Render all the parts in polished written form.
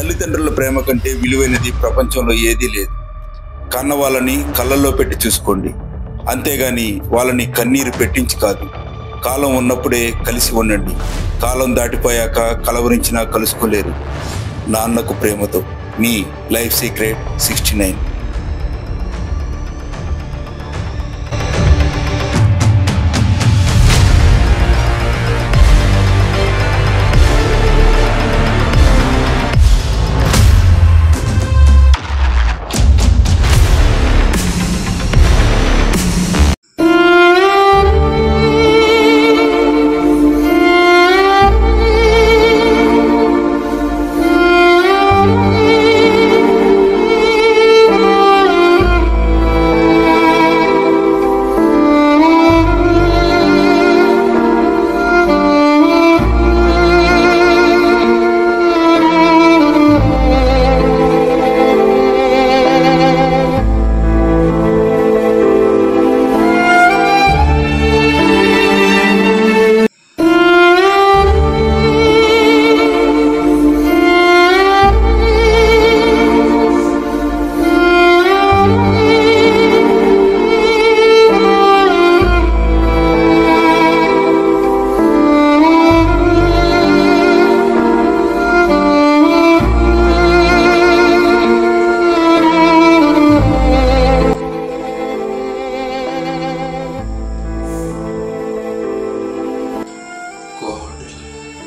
తల్లిదండ్రుల ప్రేమ కంటే విలువైనది ప్రపంచంలో ఏదీ లేదు. కన్న వాళ్ళని కళ్ళల్లో పెట్టి చూసుకోండి, అంతేగాని వాళ్ళని కన్నీరు పెట్టించి కాదు. కాలం ఉన్నప్పుడే కలిసి ఉండండి. కాలం దాటిపోయాక కలవరించినా కలుసుకోలేరు. నాన్నకు ప్రేమతో మీ లైఫ్ సీక్రెట్ 69.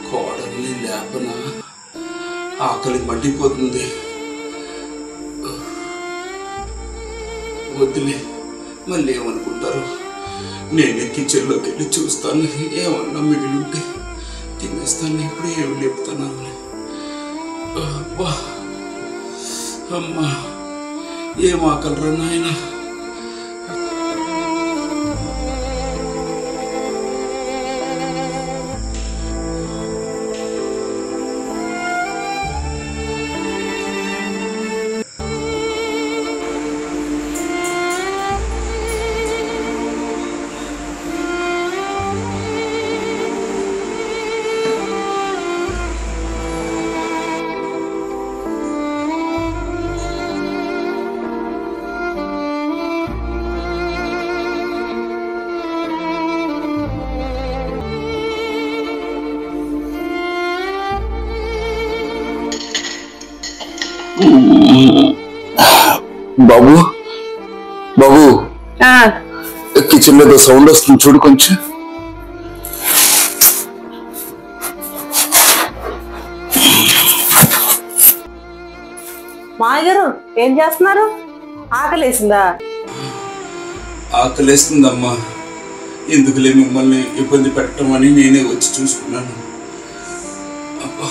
కోడల్ని లేపన ఆకలి మండిపోతుంది. వద్దులే, మళ్ళీ ఏమనుకుంటారు. నేనే కిచెన్లోకి వెళ్ళి చూస్తాను, ఏమన్నా మిగిలి ఉంటే తినేస్తాను. ఇప్పుడు ఏమి లేపుతాను. అబ్బా అమ్మా, ఏం ఆకలిరా నాయన. బాబు బాబు, కిచెన్ లో సౌండ్ వస్తుంది చూడు కొంచెం. మాయగారు ఏం చేస్తున్నారు? ఆకలేసిందా? ఆకలేస్తుందమ్మా. ఎందుకులే మిమ్మల్ని ఇబ్బంది పెట్టమని నేనే వచ్చి చూసుకున్నాను. అబ్బా,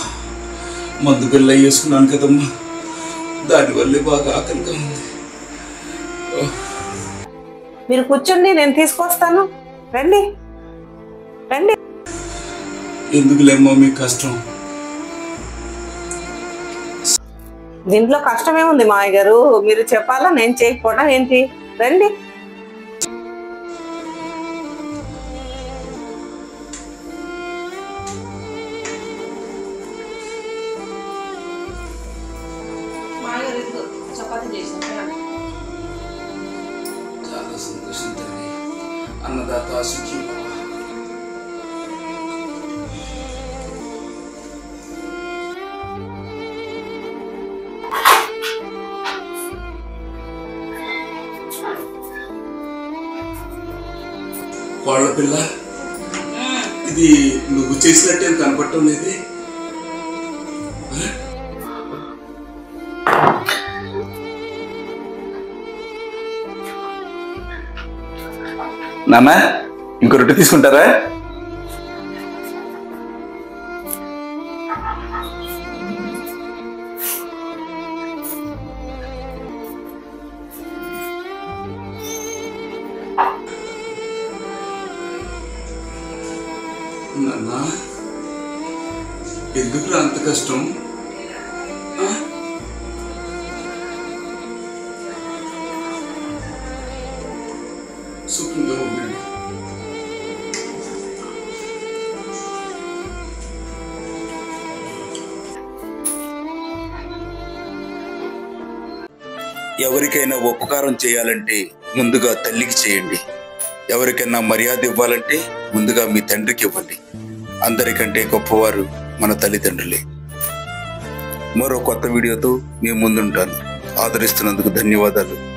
మందు బిళ్ళ వేసుకున్నాను కదమ్మా, దానివల్లే బాగా ఆకలిగా ఉంది. మీరు కూర్చోండి, నేను తీసుకొస్తాను. రండి రండి. ఎందుకులేమ్మా మీ కష్టం? దీంట్లో కష్టమేముంది మాయగారు? మీరు చెప్పాలా, నేను చేయకపోవడం ఏంటి? రండి. చాలా సంతోషం తండ్రి. అన్నదాత సుఖీ భవ. కోళ్ళ పిల్ల, ఇది నువ్వు చేసినట్టే కనపడటం లేదే. నాన్న, ఇంకో రొట్టె తీసుకుంటారా? నాన్న, ఎందుకురా అంత కష్టం? సుఖంగా ఉండండి. ఎవరికైనా ఉపకారం చేయాలంటే ముందుగా తల్లికి చేయండి. ఎవరికైనా మర్యాద ఇవ్వాలంటే ముందుగా మీ తండ్రికి ఇవ్వండి. అందరికంటే గొప్పవారు మన తల్లిదండ్రులే. మరో కొత్త వీడియోతో మీ ముందుంటాను. ఆదరిస్తున్నందుకు ధన్యవాదాలు.